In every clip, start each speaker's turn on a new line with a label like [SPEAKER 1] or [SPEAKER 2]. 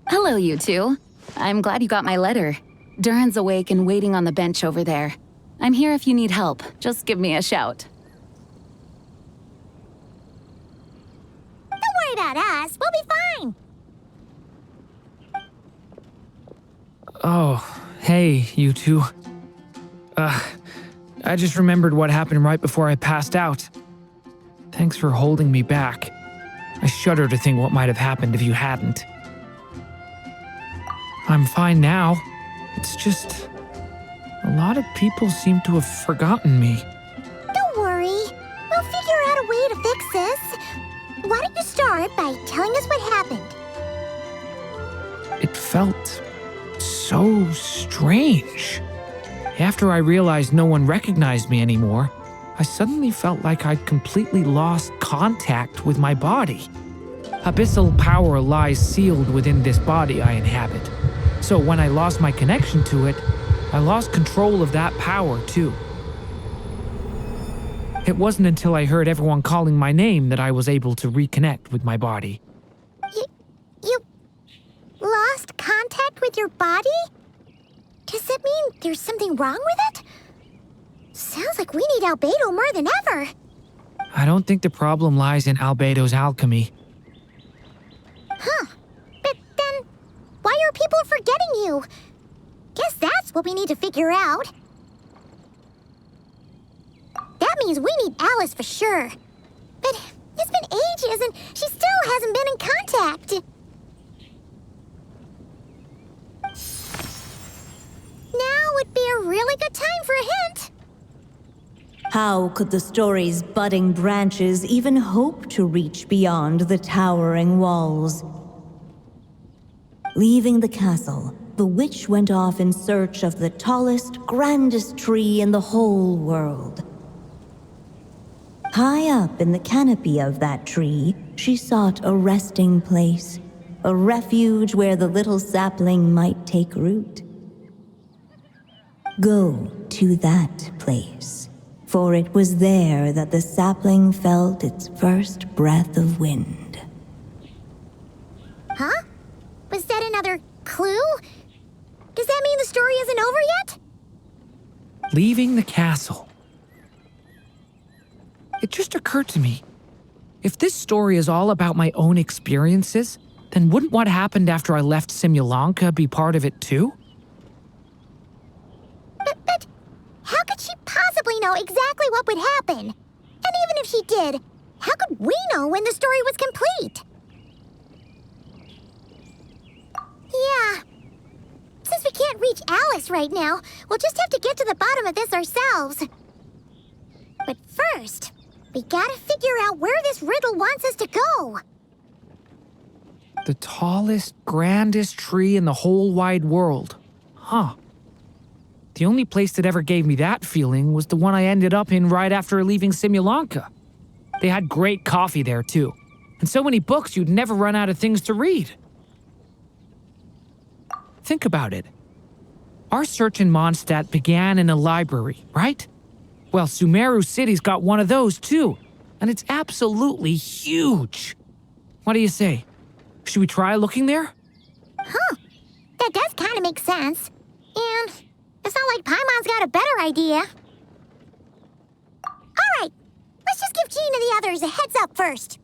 [SPEAKER 1] Hello, you two. I'm glad you got my letter. Durin's awake and waiting on the bench over there. I'm here if you need help. Just give me a shout.
[SPEAKER 2] Don't worry about us. We'll be fine.
[SPEAKER 3] Oh, hey, you two. I just remembered what happened right before I passed out. Thanks for holding me back. I shudder to think what might have happened if you hadn't. I'm fine now. It's just... a lot of people seem to have forgotten me.
[SPEAKER 2] Don't worry. We'll figure out a way to fix this. Why don't you start by telling us what happened?
[SPEAKER 3] It felt so strange. After I realized no one recognized me anymore, I suddenly felt like I'd completely lost contact with my body. Abyssal power lies sealed within this body I inhabit. So when I lost my connection to it, I lost control of that power too. It wasn't until I heard everyone calling my name that I was able to reconnect with my body.
[SPEAKER 2] You lost contact with your body? Does that mean there's something wrong with it? Sounds like we need Albedo more than ever.
[SPEAKER 3] I don't think the problem lies in Albedo's alchemy.
[SPEAKER 2] Huh. But then, why are people forgetting you? Guess that's what we need to figure out. That means we need Alice for sure. But it's been ages and she still hasn't been in contact. Now would be a really good time for a hint.
[SPEAKER 4] How could the story's budding branches even hope to reach beyond the towering walls? Leaving the castle, the witch went off in search of the tallest, grandest tree in the whole world. High up in the canopy of that tree, she sought a resting place, a refuge where the little sapling might take root. Go to that place, for it was there that the sapling felt its first breath of wind.
[SPEAKER 2] Huh? Was that another clue? Does that mean the story isn't over yet?
[SPEAKER 3] Leaving the castle. It just occurred to me, if this story is all about my own experiences, then wouldn't what happened after I left Simulanka be part of it too?
[SPEAKER 2] But how could she possibly know exactly what would happen? And even if she did, how could we know when the story was complete? Yeah. Since we can't reach Alice right now, we'll just have to get to the bottom of this ourselves. But first, we gotta figure out where this riddle wants us to go.
[SPEAKER 3] The tallest, grandest tree in the whole wide world. Huh. The only place that ever gave me that feeling was the one I ended up in right after leaving Simulanka. They had great coffee there too, and so many books you'd never run out of things to read. Think about it. Our search in Mondstadt began in a library, right? Well, Sumeru City's got one of those too, and it's absolutely huge. What do you say? Should we try looking there?
[SPEAKER 2] Huh. That does kind of make sense. And it's not like Paimon's got a better idea. All right, let's just give Jean and the others a heads up first.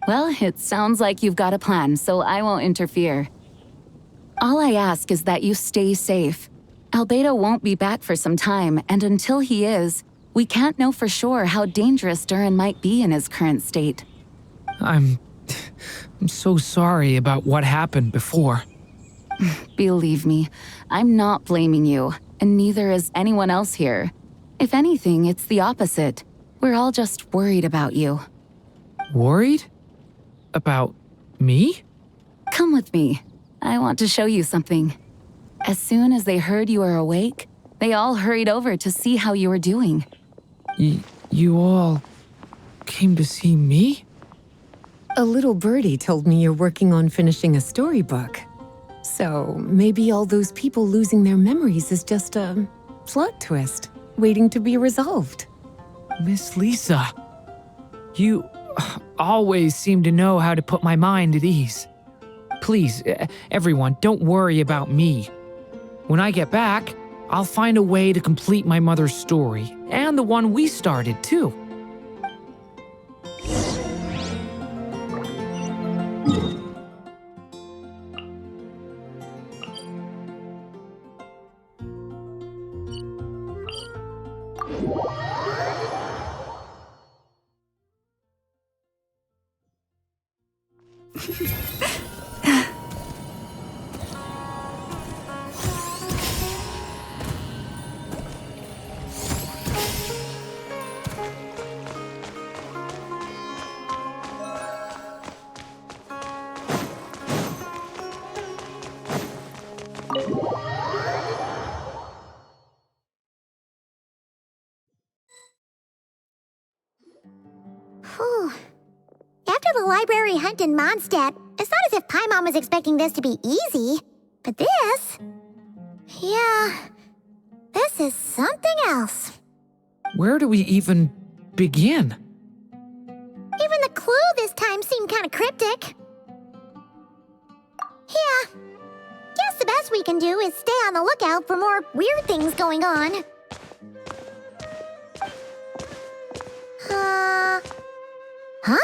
[SPEAKER 1] Well, it sounds like you've got a plan, so I won't interfere. All I ask is that you stay safe. Albedo won't be back for some time, and until he is, we can't know for sure how dangerous Durin might be in his current state.
[SPEAKER 3] I'm so sorry about what happened before.
[SPEAKER 1] Believe me, I'm not blaming you, and neither is anyone else here. If anything, it's the opposite. We're all just worried about you.
[SPEAKER 3] Worried? About me?
[SPEAKER 1] Come with me. I want to show you something. As soon as they heard you were awake, they all hurried over to see how you were doing.
[SPEAKER 3] You all came to see me?
[SPEAKER 5] A little birdie told me you're working on finishing a storybook. So maybe all those people losing their memories is just a plot twist waiting to be resolved.
[SPEAKER 3] Miss Lisa, you always seem to know how to put my mind at ease. Please, everyone, don't worry about me. When I get back, I'll find a way to complete my mother's story, and the one we started, too.
[SPEAKER 2] Whew. After the library hunt in Mondstadt, it's not as if Paimon was expecting this to be easy. But this... yeah... this is something else.
[SPEAKER 3] Where do we even begin?
[SPEAKER 2] Even the clue this time seemed kind of cryptic. Yeah. Guess the best we can do is stay on the lookout for more weird things going on. Huh?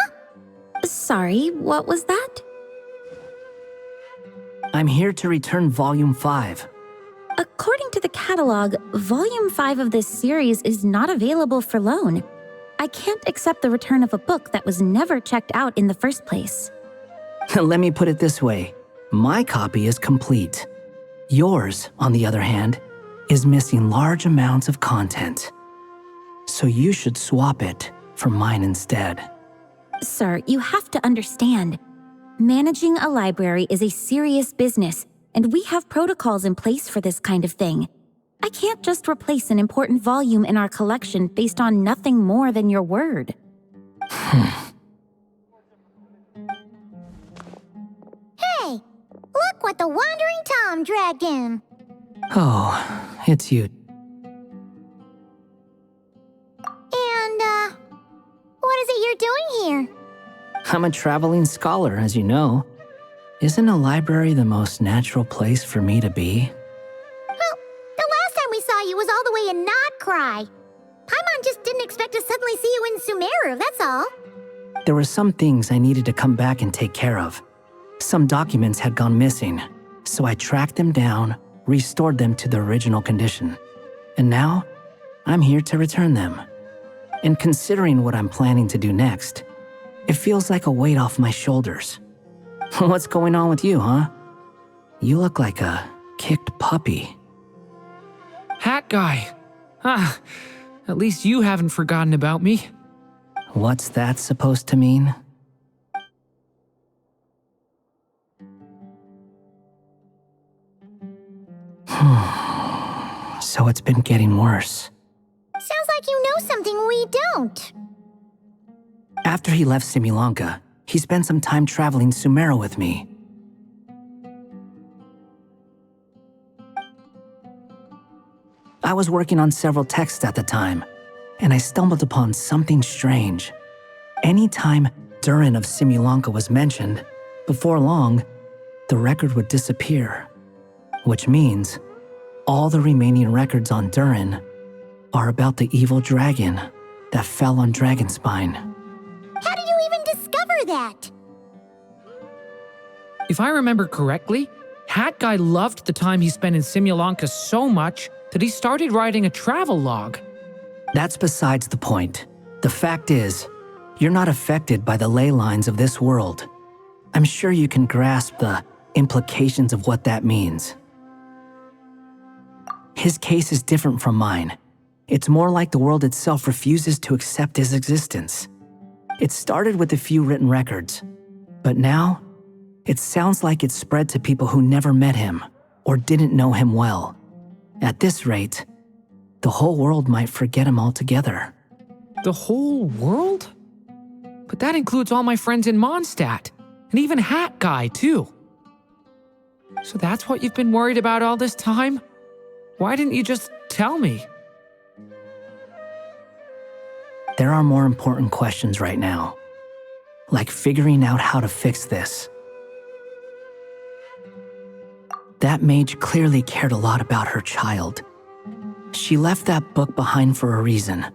[SPEAKER 6] Sorry, what was that?
[SPEAKER 7] I'm here to return Volume 5.
[SPEAKER 6] According to the catalog, Volume 5 of this series is not available for loan. I can't accept the return of a book that was never checked out in the first place.
[SPEAKER 7] Let me put it this way. My copy is complete. Yours, on the other hand, is missing large amounts of content. So you should swap it for mine instead.
[SPEAKER 6] Sir, you have to understand. Managing a library is a serious business, and we have protocols in place for this kind of thing. I can't just replace an important volume in our collection based on nothing more than your word.
[SPEAKER 2] Hey! Look what the Wandering Tom dragged in!
[SPEAKER 7] Oh, it's you.
[SPEAKER 2] And, what is it you're doing here?
[SPEAKER 7] I'm a traveling scholar, as you know. Isn't a library the most natural place for me to be?
[SPEAKER 2] Well, the last time we saw you was all the way in Nocturne. Paimon just didn't expect to suddenly see you in Sumeru, that's all.
[SPEAKER 7] There were some things I needed to come back and take care of. Some documents had gone missing, so I tracked them down, restored them to their original condition. And now, I'm here to return them. And considering what I'm planning to do next, it feels like a weight off my shoulders. What's going on with you, huh? You look like a kicked puppy.
[SPEAKER 3] Hat guy. At least you haven't forgotten about me.
[SPEAKER 7] What's that supposed to mean? So it's been getting worse.
[SPEAKER 2] Sounds like you know something we don't.
[SPEAKER 7] After he left Simulanka, he spent some time traveling Sumeru with me. I was working on several texts at the time, and I stumbled upon something strange. Anytime Durin of Simulanka was mentioned, before long, the record would disappear. Which means, all the remaining records on Durin are about the evil dragon that fell on Dragonspine.
[SPEAKER 2] How did you even discover that?
[SPEAKER 3] If I remember correctly, Hat Guy loved the time he spent in Simulanka so much that he started writing a travel log.
[SPEAKER 7] That's besides the point. The fact is, you're not affected by the ley lines of this world. I'm sure you can grasp the implications of what that means. His case is different from mine. It's more like the world itself refuses to accept his existence. It started with a few written records, but now, it sounds like it's spread to people who never met him or didn't know him well. At this rate, the whole world might forget him altogether.
[SPEAKER 3] The whole world? But that includes all my friends in Mondstadt, and even Hat Guy, too. So that's what you've been worried about all this time? Why didn't you just tell me?
[SPEAKER 7] There are more important questions right now, like figuring out how to fix this. That mage clearly cared a lot about her child. She left that book behind for a reason.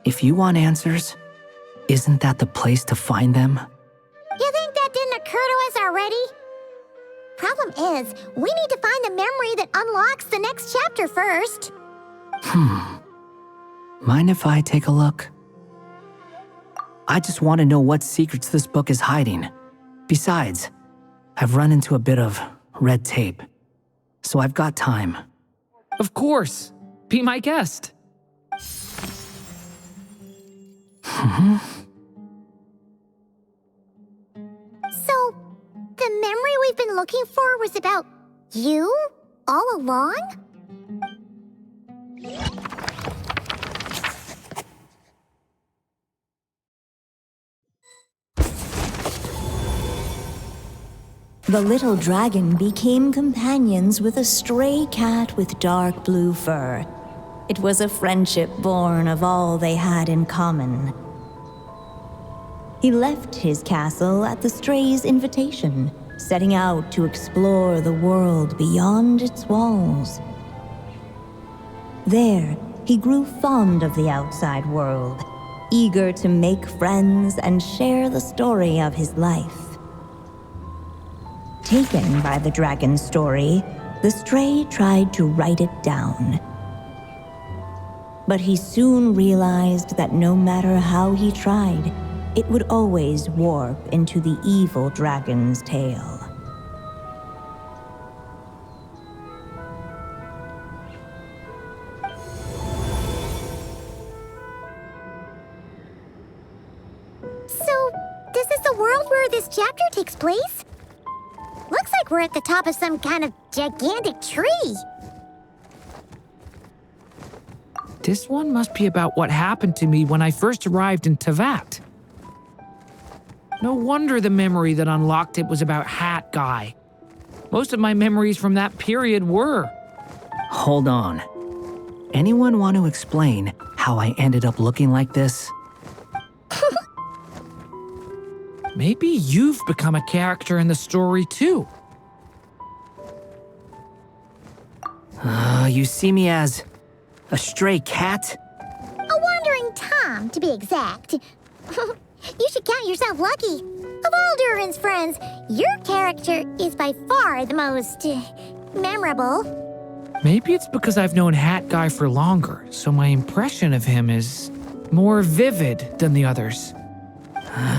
[SPEAKER 7] If you want answers, isn't that the place to find them?
[SPEAKER 2] You think that didn't occur to us already? Problem is, we need to find the memory that unlocks the next chapter first.
[SPEAKER 7] Mind if I take a look? I just want to know what secrets this book is hiding. Besides, I've run into a bit of red tape, so I've got time.
[SPEAKER 3] Of course. Be my guest.
[SPEAKER 2] So, the memory we've been looking for was about you all along?
[SPEAKER 4] The little dragon became companions with a stray cat with dark blue fur. It was a friendship born of all they had in common. He left his castle at the stray's invitation, setting out to explore the world beyond its walls. There, he grew fond of the outside world, eager to make friends and share the story of his life. Taken by the dragon's story, the stray tried to write it down. But he soon realized that no matter how he tried, it would always warp into the evil dragon's tale.
[SPEAKER 2] So, this is the world where this chapter takes place? Looks like we're at the top of some kind of gigantic tree.
[SPEAKER 3] This one must be about what happened to me when I first arrived in Tevat. No wonder the memory that unlocked it was about Hat Guy. Most of my memories from that period were.
[SPEAKER 7] Hold on. Anyone want to explain how I ended up looking like this?
[SPEAKER 3] Maybe you've become a character in the story too.
[SPEAKER 7] You see me as a stray cat?
[SPEAKER 2] A wandering Tom, to be exact. You should count yourself lucky. Of all Durin's friends, your character is by far the most memorable.
[SPEAKER 3] Maybe it's because I've known Hat Guy for longer, so my impression of him is more vivid than the others.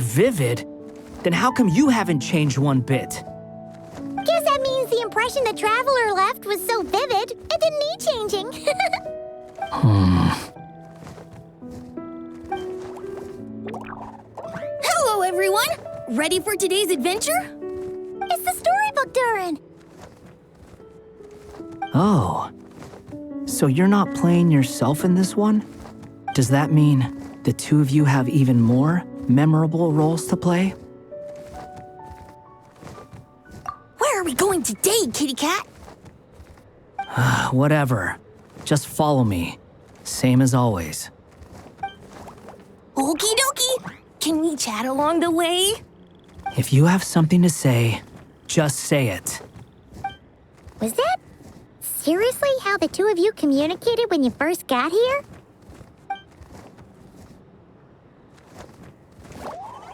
[SPEAKER 7] Vivid? Then how come you haven't changed one bit?
[SPEAKER 2] Guess that means the impression the Traveler left was so vivid, it didn't need changing.
[SPEAKER 8] Hello, everyone! Ready for today's adventure?
[SPEAKER 2] It's the storybook, Durin.
[SPEAKER 7] Oh. So you're not playing yourself in this one? Does that mean the two of you have even more memorable roles to play?
[SPEAKER 8] Where are we going today, kitty cat?
[SPEAKER 7] Whatever. Just follow me. Same as always.
[SPEAKER 8] Okie dokie! Can we chat along the way?
[SPEAKER 7] If you have something to say, just say it.
[SPEAKER 2] Was that seriously how the two of you communicated when you first got here?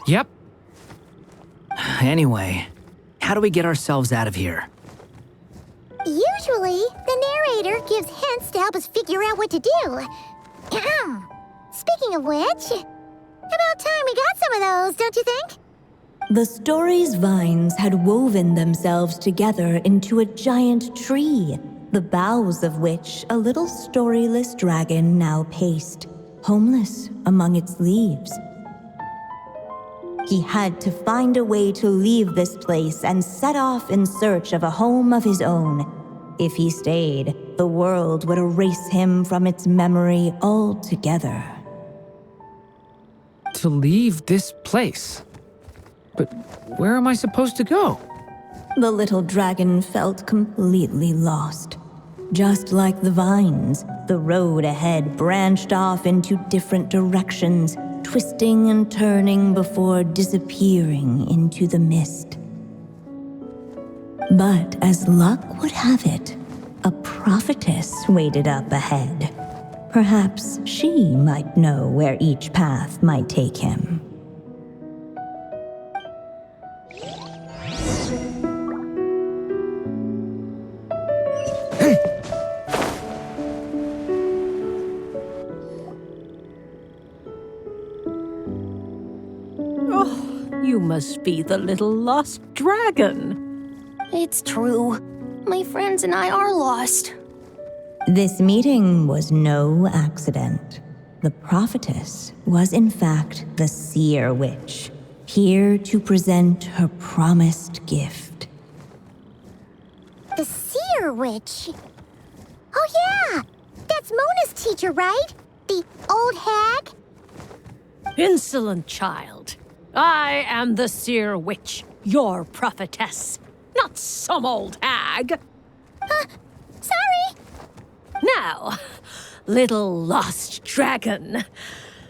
[SPEAKER 3] Yep.
[SPEAKER 7] Anyway, how do we get ourselves out of here?
[SPEAKER 2] Usually, the narrator gives hints to help us figure out what to do. Speaking of which, about time we got some of those, don't you think?
[SPEAKER 4] The story's vines had woven themselves together into a giant tree, the boughs of which a little storyless dragon now paced, homeless among its leaves. He had to find a way to leave this place and set off in search of a home of his own. If he stayed, the world would erase him from its memory altogether.
[SPEAKER 3] to leave this place. But where am I supposed to go?
[SPEAKER 4] The little dragon felt completely lost. Just like the vines, the road ahead branched off into different directions, twisting and turning before disappearing into the mist. But as luck would have it, a prophetess waited up ahead. Perhaps she might know where each path might take him.
[SPEAKER 9] You must be the little lost dragon.
[SPEAKER 8] It's true. My friends and I are lost.
[SPEAKER 4] This meeting was no accident. The prophetess was in fact the seer-witch, here to present her promised gift.
[SPEAKER 2] The seer-witch? Oh yeah! That's Mona's teacher, right? The old hag?
[SPEAKER 9] Insolent child. I am the seer-witch, your prophetess, not some old hag.
[SPEAKER 2] Sorry!
[SPEAKER 9] Now, little lost dragon,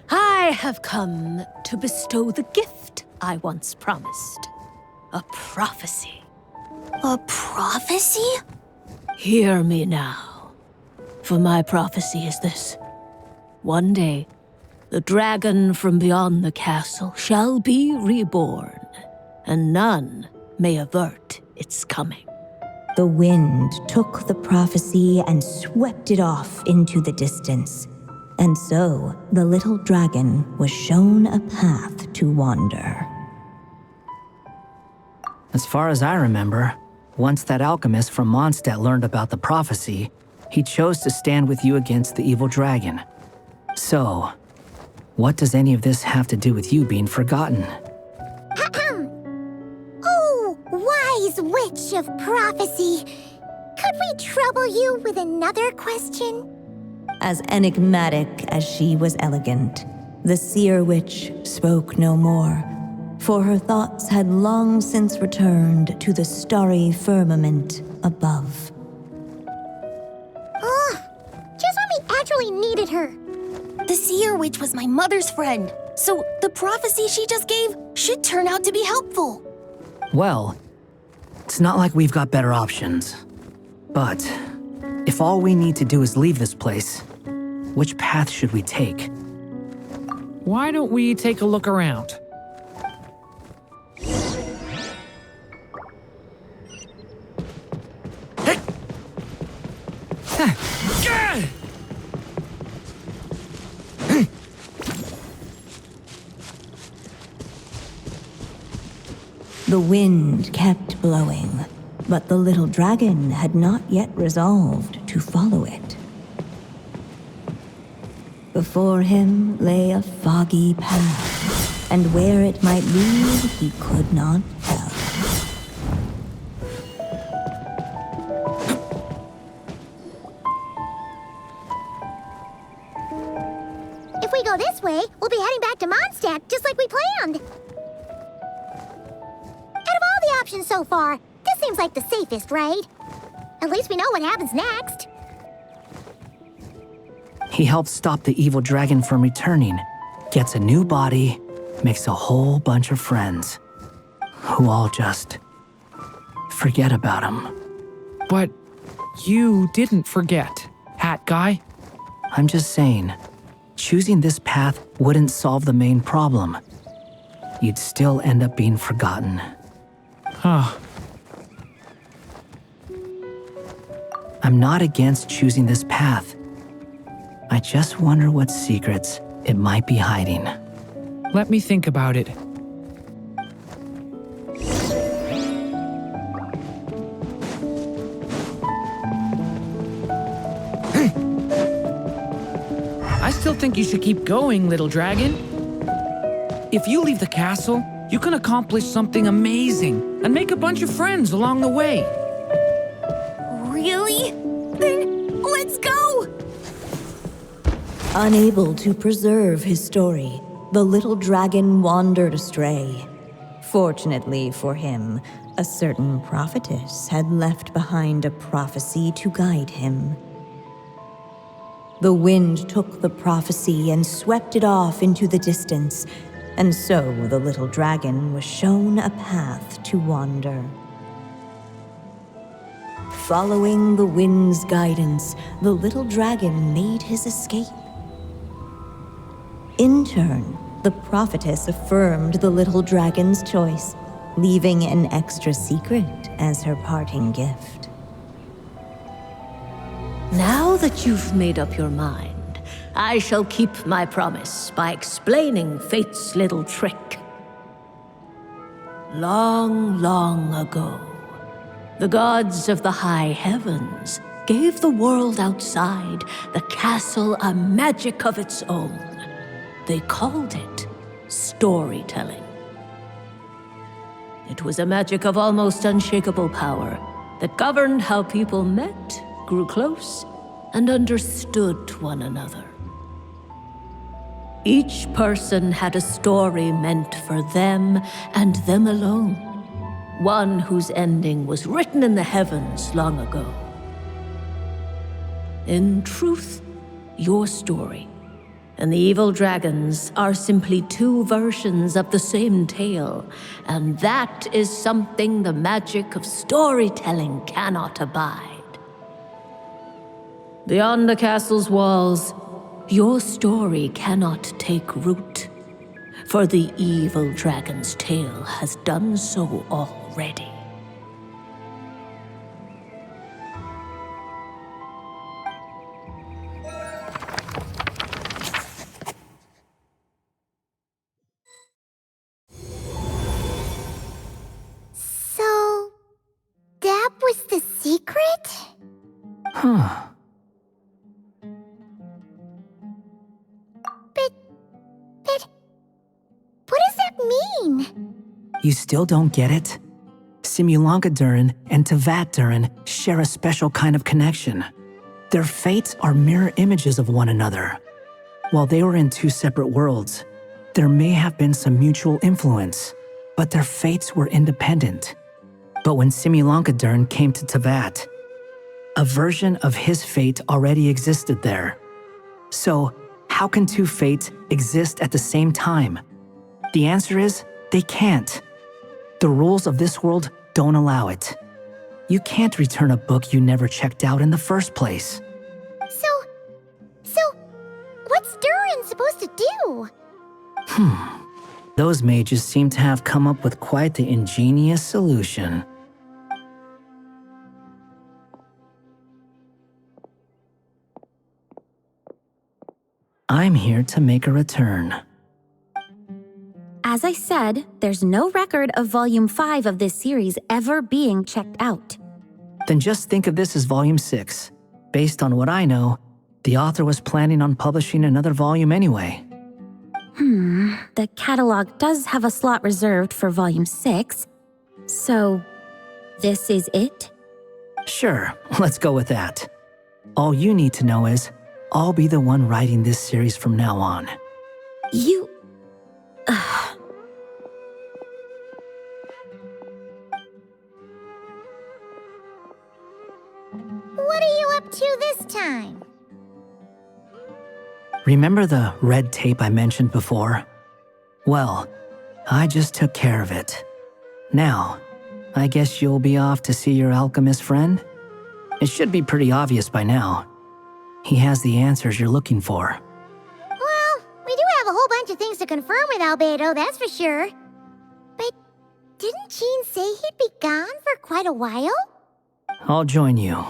[SPEAKER 9] I have come to bestow the gift I once promised. A prophecy.
[SPEAKER 8] A prophecy?
[SPEAKER 9] Hear me now, for my prophecy is this. One day, the dragon from beyond the castle shall be reborn, and none may avert its coming.
[SPEAKER 4] The wind took the prophecy and swept it off into the distance. And so, the little dragon was shown a path to wander.
[SPEAKER 7] As far as I remember, once that alchemist from Mondstadt learned about the prophecy, he chose to stand with you against the evil dragon. So, what does any of this have to do with you being forgotten?
[SPEAKER 2] Oh, wise witch of prophecy! Could we trouble you with another question?
[SPEAKER 4] As enigmatic as she was elegant, the seer-witch spoke no more, for her thoughts had long since returned to the starry firmament above.
[SPEAKER 2] Just when we actually needed her.
[SPEAKER 8] The seer-witch was my mother's friend, so the prophecy she just gave should turn out to be helpful.
[SPEAKER 7] Well, it's not like we've got better options. But if all we need to do is leave this place, which path should we take?
[SPEAKER 3] Why don't we take a look around?
[SPEAKER 4] The wind kept blowing, but the little dragon had not yet resolved to follow it. Before him lay a foggy path, and where it might lead he could not tell.
[SPEAKER 2] If we go this way, we'll be heading back to Mondstadt, just like we planned. Out of all the options so far, this seems like the safest, right? At least we know what happens next.
[SPEAKER 7] He helps stop the evil dragon from returning, gets a new body, makes a whole bunch of friends, who all just forget about him.
[SPEAKER 3] But you didn't forget, Hat Guy.
[SPEAKER 7] I'm just saying, choosing this path wouldn't solve the main problem. You'd still end up being forgotten.
[SPEAKER 3] Huh.
[SPEAKER 7] I'm not against choosing this path. I just wonder what secrets it might be hiding.
[SPEAKER 3] Let me think about it. I still think you should keep going, little dragon. If you leave the castle, you can accomplish something amazing and make a bunch of friends along the way.
[SPEAKER 8] Really? Then let's go!
[SPEAKER 4] Unable to preserve his story, the little dragon wandered astray. Fortunately for him, a certain prophetess had left behind a prophecy to guide him. The wind took the prophecy and swept it off into the distance, and so the little dragon was shown a path to wander. Following the wind's guidance, the little dragon made his escape. In turn, the prophetess affirmed the little dragon's choice, leaving an extra secret as her parting gift.
[SPEAKER 9] Now that you've made up your mind, I shall keep my promise by explaining fate's little trick. Long, long ago, the gods of the high heavens gave the world outside the castle a magic of its own. They called it storytelling. It was a magic of almost unshakable power that governed how people met, grew close, and understood one another. Each person had a story meant for them and them alone, one whose ending was written in the heavens long ago. In truth, your story and the evil dragons are simply two versions of the same tale, and that is something the magic of storytelling cannot abide. Beyond the castle's walls, your story cannot take root, for the evil dragon's tale has done so already.
[SPEAKER 2] So, that was the secret?
[SPEAKER 7] Huh.
[SPEAKER 2] But what does that mean?
[SPEAKER 7] You still don't get it? Simulanka Durin and Tevat Durin share a special kind of connection. Their fates are mirror images of one another. While they were in two separate worlds, there may have been some mutual influence, but their fates were independent. But when Simulanka Durin came to Tevat, a version of his fate already existed there. So, how can two fates exist at the same time? The answer is, they can't. The rules of this world don't allow it. You can't return a book you never checked out in the first place.
[SPEAKER 2] So, what's Durin supposed to do?
[SPEAKER 7] Those mages seem to have come up with quite the ingenious solution. I'm here to make a return.
[SPEAKER 6] As I said, there's no record of Volume 5 of this series ever being checked out.
[SPEAKER 7] Then just think of this as Volume 6. Based on what I know, the author was planning on publishing another volume anyway.
[SPEAKER 6] The catalog does have a slot reserved for Volume 6. So, this is it?
[SPEAKER 7] Sure, let's go with that. All you need to know is, I'll be the one writing this series from now on.
[SPEAKER 6] You...
[SPEAKER 2] What are you up to this time?
[SPEAKER 7] Remember the red tape I mentioned before? Well, I just took care of it. Now, I guess you'll be off to see your alchemist friend? It should be pretty obvious by now. He has the answers you're looking for.
[SPEAKER 2] Well, we do have a whole bunch of things to confirm with Albedo, that's for sure. But didn't Jean say he'd be gone for quite a while?
[SPEAKER 7] I'll join you.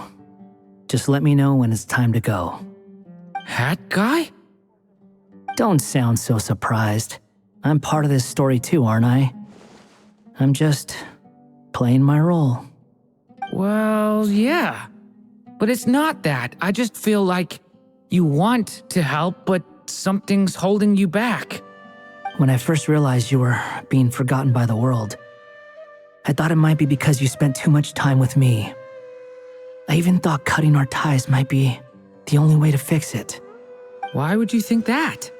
[SPEAKER 7] Just let me know when it's time to go.
[SPEAKER 3] Hat guy?
[SPEAKER 7] Don't sound so surprised. I'm part of this story too, aren't I? I'm just playing my role.
[SPEAKER 3] Well, yeah. But it's not that. I just feel like you want to help, but something's holding you back.
[SPEAKER 7] When I first realized you were being forgotten by the world, I thought it might be because you spent too much time with me. I even thought cutting our ties might be the only way to fix it.
[SPEAKER 3] Why would you think that?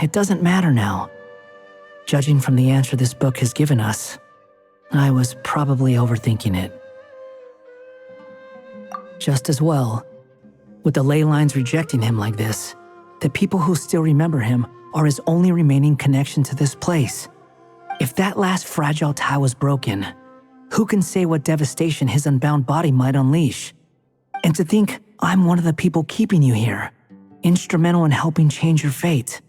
[SPEAKER 7] it doesn't matter now. Judging from the answer this book has given us, I was probably overthinking it. Just as well, with the ley lines rejecting him like this, the people who still remember him are his only remaining connection to this place. If that last fragile tie was broken, who can say what devastation his unbound body might unleash? And to think I'm one of the people keeping you here, instrumental in helping change your fate.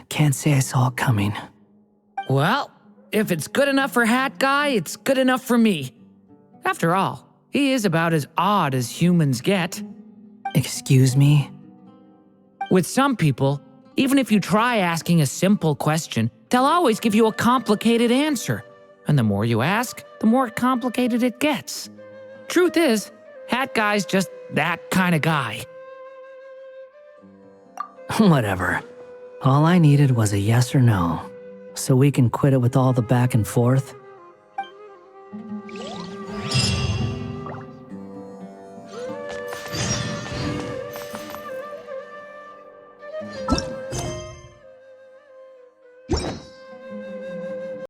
[SPEAKER 7] Can't say I saw it coming.
[SPEAKER 3] Well, if it's good enough for Hat Guy, it's good enough for me. After all, he is about as odd as humans get.
[SPEAKER 7] Excuse me?
[SPEAKER 3] With some people, even if you try asking a simple question, they'll always give you a complicated answer. And the more you ask, the more complicated it gets. Truth is, Hat Guy's just that kind of guy.
[SPEAKER 7] Whatever. All I needed was a yes or no, so we can quit it with all the back and forth